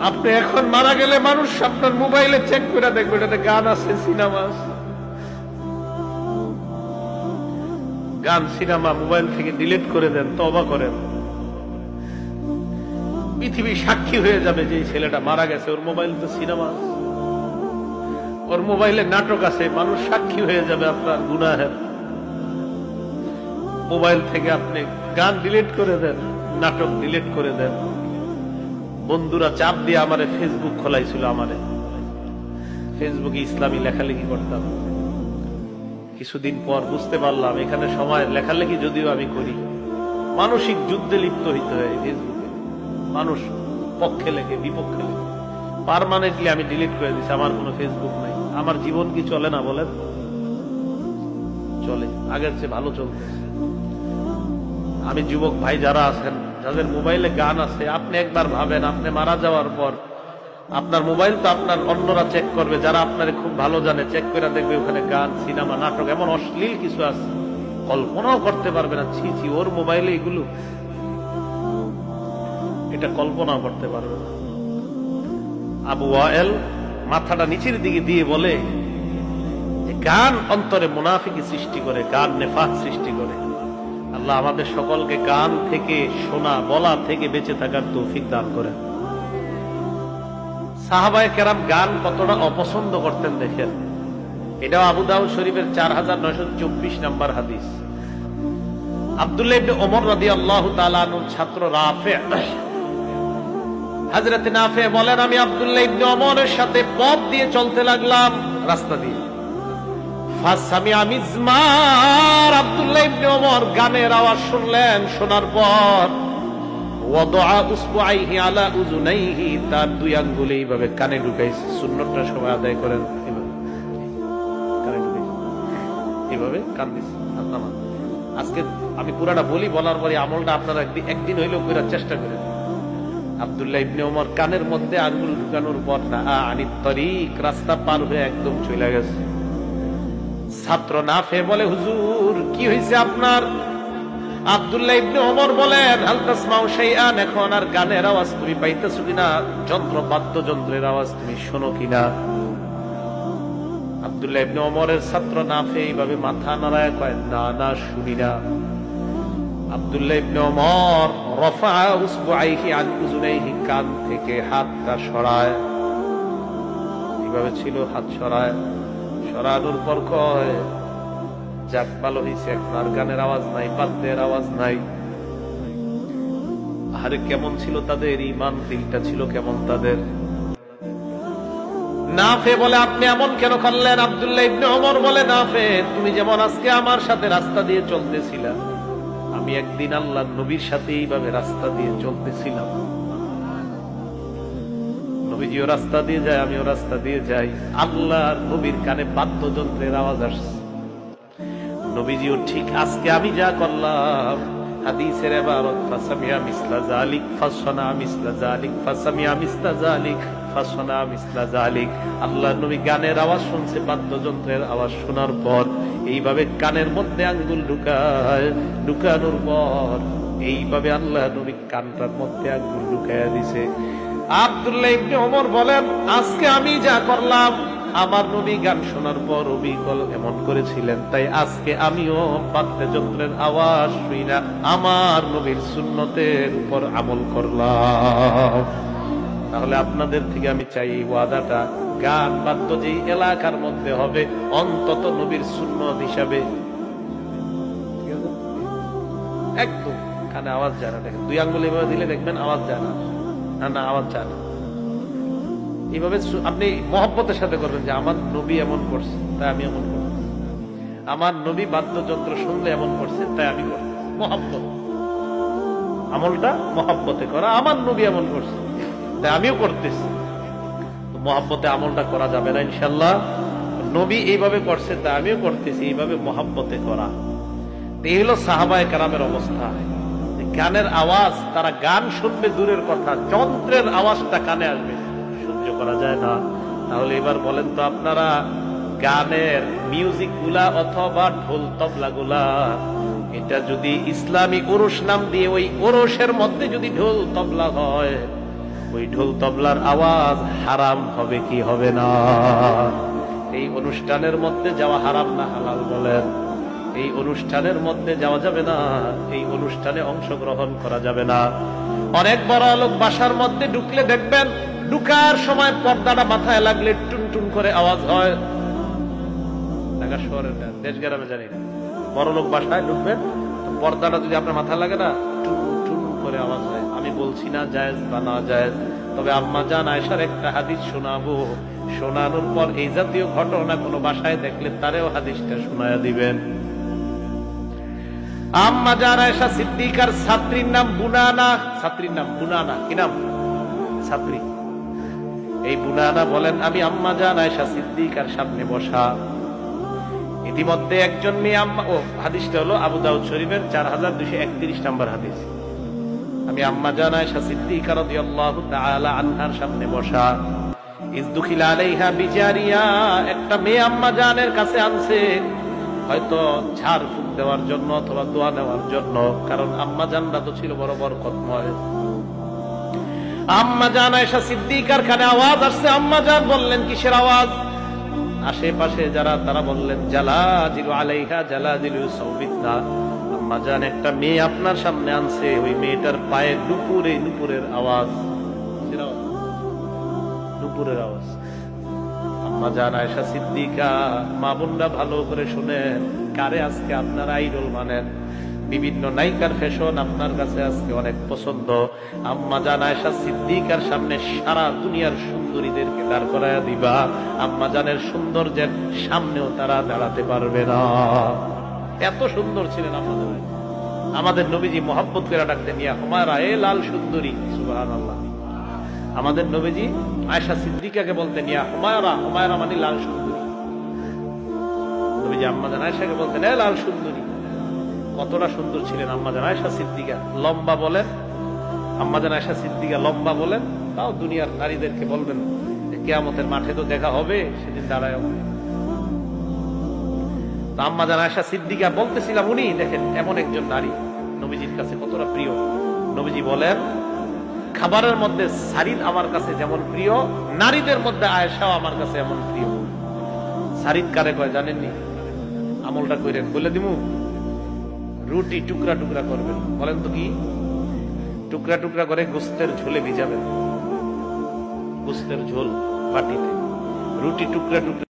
আপনি এখন মারা গেলে মানুষ আপনার মোবাইলে চেক করে দেখবে এটাতে গান আছে, সিনেমা আছে। গান সিনেমা মোবাইল থেকে ডিলিট করে দেন, তওবা করেন। পৃথিবী সাক্ষী হয়ে যাবে যে এই ছেলেটা মারা গেছে, ওর মোবাইল তো সিনেমা আছে, ওর মোবাইলে নাটক আছে, মানুষ সাক্ষী হয়ে যাবে আপনার গুনাহের। মোবাইল থেকে আপনি গান ডিলিট করে দেন, নাটক ডিলিট করে দেন। বন্ধুরা চাপ দিয়ে আমারে ফেসবুক খোলাইছিল, আমারে ফেসবুকে ইসলামী লেখালেখি করতাম। কিছুদিন পর বুঝতে পারলাম এখানে সময় লেখালেখি যদিও আমি করি, মানসিক যুদ্ধে লিপ্ত হইতে হয় ফেসবুকে। মানুষ পক্ষে লেখে, বিপক্ষে লেখে। পার্মানেন্টলি আমি ডিলিট করে দিচ্ছি, আমার কোনো ফেসবুক নাই। আমার জীবন কি চলে না বলেন? চলে, আগের চেয়ে ভালো চলতেছে। আমি যুবক ভাই যারা আছেন, যাদের মোবাইলে গান আছে, আপনি একবার ভাবেন আপনি মারা যাওয়ার পর আপনার মোবাইল তো আপনার অন্যরা চেক করবে, যারা আপনারে খুব ভালো জানে, চেক করে দেখবে ওখানে গান, সিনেমা, নাটক, এমন অশ্লীল কিছু আছে কল্পনাও করতে পারবে না। ছি ছি, ওর মোবাইলে এগুলো, এটা কল্পনাও করতে পারবে না। আবু ওয়াইল মাথাটা নিচের দিকে দিয়ে বলে যে গান অন্তরে মুনাফিকি সৃষ্টি করে, গান নেফাক সৃষ্টি করে। আল্লাহ আমাদের সকলকে গান থেকে, শোনা বলা থেকে বেঁচে থাকার তৌফিক দান করেন। সাহাবায়ে কেরাম গান কতটা অপছন্দ করতেন দেখেন। এটাও আবু দাউদ শরীফের 4924 নম্বর হাদিস। আব্দুল্লাহ ইবনে ওমর রাদিয়াল্লাহু তাআলা আনহুর ছাত্র রাফি, হযরত নাফি বলেন, আমি আব্দুল্লাহ ইবনে ওমরের সাথে পথ দিয়ে চলতে লাগলাম, রাস্তা দিয়ে। ফাসামিআ মিজমার, আব্দুল্লাহ ইবনে ওমর গানের আওয়াজ শুনলেন। শোনার পর ওয়াদআ উসবুআইহি আলা উযুনাইহি, তার দুই আঙ্গুলে এইভাবে কানে ঢুকাইছে। সুন্নতটা সবাই আদায় করেন, এভাবে কানে ঢুকাইছে, এভাবে কান দিছে। আপনারা আজকে আমি পুরাটা বলি, বলার পরে আমলটা আপনারা একদিন হইলেও করার চেষ্টা করেন। আব্দুল্লাহ ইবনে ওমর কানের মধ্যে আঙ্গুল ঢুকানোর পর না আনিত তরিক, রাস্তা পার হয়ে একদম চলে গেছে। ছাত্র নাফে বলে, হুজুর কি হয়েছে আপনার? আব্দুল্লাহ ইবনে ওমর বলেন, হাল তাসমাউ শাইআন, এখন আর গানের আওয়াজ তুমি পাইতেছো কিনা? যন্ত্র বাদ্যযন্ত্রের আওয়াজ তুমি শোনো কিনা? আব্দুল্লাহ ইবনে ওমরের ছাত্র নাফে এইভাবে মাথা নাড়ায় কয়, না না, শুনি না। আব্দুল্লাহ ইবনে ওমর রাফা উসবুআইহি আন উযুনাইহি, কান থেকে হাতটা সরায়, এইভাবে ছিল, হাত সরায়। সরানোর পর কয়, যাক ভালো হয়েছে, এখন আর গানের আওয়াজ নাই, বাদ্যের আওয়াজ নাই। আরে কেমন ছিল তাদের ঈমান, দিলটা ছিল কেমন তাদের। নাফে বলে, আপনি এমন কেন করলেন? আব্দুল্লাহ ইবনে ওমর বলে, নাফে তুমি যেমন আজকে আমার সাথে রাস্তা দিয়ে চলতেছিলা, আমি একদিন আল্লাহর নবীর সাথে এইভাবে রাস্তা দিয়ে চলতেছিলাম। নবীজিও রাস্তা দিয়ে যায়, আমিও রাস্তা দিয়ে যাই। আল্লাহর নবীর কানে বাদ্যযন্ত্রের আওয়াজ আসছে। নবীজিও ঠিক আজকে আমি যা করলাম, হাদিসের ইবারত, ফাসামিআ মিসলা যালিক ফাসনা মিসলা যালিক, ফাসামিআ মিসলা যালিক ফাসনা মিসলা যালিক। আল্লাহর নবী গানের আওয়াজ শুনছে, বাদ্যযন্ত্রের আওয়াজ শোনার পর এইভাবে কানের মধ্যে আঙ্গুল ঢুকায়, ঢুকানোর পর এইভাবে আল্লাহর নবী কানটার মধ্যে আঙ্গুল ঢুকাইয়া দিছে। আব্দুল্লাহ ইবনে ওমর বলেন, আজকে আমি যা করলাম, আমার নবী গান শোনার পর অবিকল এমন করেছিলেন, তাই আজকে আমিও বাদ্যযন্ত্রের আওয়াজ শুই না, আমার নবীর সুন্নতের উপর আমল করলাম। তাহলে আপনাদের থেকে আমি চাই এই ওয়াদাটা, গান বাদ্য যেই এলাকার মধ্যে হবে, অন্তত নবীর সুন্নত হিসাবে একদম কানে আওয়াজ যায় না। দেখেন দুই আঙ্গুল এভাবে দিলে দেখবেন আওয়াজ যায় না, না না আওয়াজ যায় না। এইভাবে আপনি মহব্বতের সাথে করবেন যে আমার নবী এমন করছে তাই আমি এমন করছি, আমার নবী বাদ্যযন্ত্র শুনলে এমন করছে তাই আমি করছি। মহব্বত, আমলটা মহব্বতে করা, আমার নবী এমন করছে তাই আমিও করতেছি। মহব্বতে আমলটা করা যাবে না ইনশাল্লাহ। নবী এইভাবে করছে তাই আমিও করতেছি, এইভাবে মহব্বতে করা। এই হলো সাহাবায়ে কেরামের অবস্থা। গানের আওয়াজ, তারা গান শুনবে দূরের কথা, যন্ত্রের আওয়াজটা কানে আসবে, সহ্য করা যায় না। তাহলে এবার বলেন তো আপনারা, গানের মিউজিক গুলা অথবা ঢোল তবলা গুলা এটা যদি ইসলামী ওরস নাম দিয়ে ওই ওরসের মধ্যে যদি ঢোল তবলা হয়, ওই ঢোল তবলার আওয়াজ হারাম হবে কি হবে না? এই অনুষ্ঠানের মধ্যে যাওয়া হারাম না হালাল বলেন? এই অনুষ্ঠানের মধ্যে যাওয়া যাবে না, এই অনুষ্ঠানে অংশগ্রহণ করা যাবে না। অনেক বড় লোক বাসার মধ্যে ঢুকলে দেখবেন ঢুকার সময় পর্দাটা মাথায় লাগলে টুন টুন করে আওয়াজ হয়। ঢাকা শহরের না, দেশ গ্রামে জানি না, বড় লোক বাসায় ঢুকবেন পর্দাটা যদি আপনার মাথায় লাগে না টুন টুন করে আওয়াজ হয়। আমি বলছি না জায়েজ বা না জায়েজ, তবে আম্মা জান আয়েশার একটা হাদিস শোনাবো, শোনানোর পর এই জাতীয় ঘটনা কোনো বাসায় দেখলে তারেও হাদিসটা শোনায়া দিবেন। আম্মা জান আয়েশা সিদ্দিকার ছাত্রীর নাম বুনানা, ছাত্রীর নাম বুনানা। কি নাম? ছাত্রী। এই বুনানা বলেন, আমি আম্মা জান আয়েশা সিদ্দিকার সামনে বসা, ইতিমধ্যে একজন মেয়ে আম্মা, ও হাদিসটা হলো আবু দাউদ শরীফের 4231 নম্বর হাদিস। আমি আম্মা জান আয়েশা সিদ্দিকা রাদিয়াল্লাহু তাআলা আনহার সামনে বসা, ইজ দুখিলা আলাইহা বিজারিয়া, একটা মেয়ে আম্মা জানের কাছে আনছে, হয়তো ঝাড় ফুঁক দেওয়ার জন্য অথবা দোয়া নেওয়ার জন্য, কারণ আম্মা জানরা তো ছিল বড় বরকতময়। আম্মা জান আয়েশা সিদ্দিকার কানে আওয়াজ আসছে, আম্মা জান বললেন কিসের আওয়াজ? আশেপাশে যারা তারা বললেন জালাজিলু আলাইহা জালাজিলু সাউবিতা, আম্মা জান একটা মেয়ে আপনার সামনে আনছে, ওই মেয়েটার পায়ে নুপুরে নুপুরের আওয়াজ, নুপুরের আওয়াজ। আম্মা জান আয়েশা সিদ্দিকা, মা বোনরা ভালো করে শুনেন, কারে আজকে আপনার আইডল মানেন? বিভিন্ন নায়িকার ফ্যাশন আপনার কাছে আজকে অনেক পছন্দ, আম্মা জান আয়েশা সিদ্দিকার সামনে সারা দুনিয়ার সুন্দরীদেরকে দাঁড় করায়া দিবা, আম্মা জানের সৌন্দর্যের সামনেও তারা দাঁড়াতে পারবে না। এত সুন্দর ছিলেন আম্মা জান। আমাদের নবীজি মোহাব্বত করে ডাকতেন ইয়া হুমায়রা, এ লাল সুন্দরী। সুবহানাল্লাহ। আমাদের নবীজি আয়েশা সিদ্দিকাকে বলতেন ইয়া হুমায়রা, হুমায়রা মানে লাল সুন্দরী। নবীজি আম্মা জান আয়েশাকে বলতেন এ লাল সুন্দরী। কতটা সুন্দর ছিলেন আম্মা জান আয়েশা সিদ্দিকা। লম্বা বলেন, আম্মা জান আয়েশা সিদ্দিকা লম্বা বলেন, তাও দুনিয়ার নারীদেরকে বলবেন কিয়ামতের মাঠে তো দেখা হবে, সেদিন দাঁড়ায়। আম্মা জান আয়েশা সিদ্দিকা বলতেছিলাম, উনি দেখেন এমন একজন নারী নবীজির কাছে কতটা প্রিয়। নবীজি বলেন খাবারের মধ্যে সারিদ আমার কাছে যেমন প্রিয়, নারীদের মধ্যে আয়েশাও আমার কাছে এমন প্রিয়। সারিদ কারে কয় জানেননি? আমলটা কইরেন, বলে দিমু। রুটি টুকরা টুকরা করবেন, বলেন তো কি? টুকরা টুকরা করে গোস্তের ঝোলে ভিজাবেন, গোস্তের ঝোল বাটিতে, রুটি টুকরা টুকরা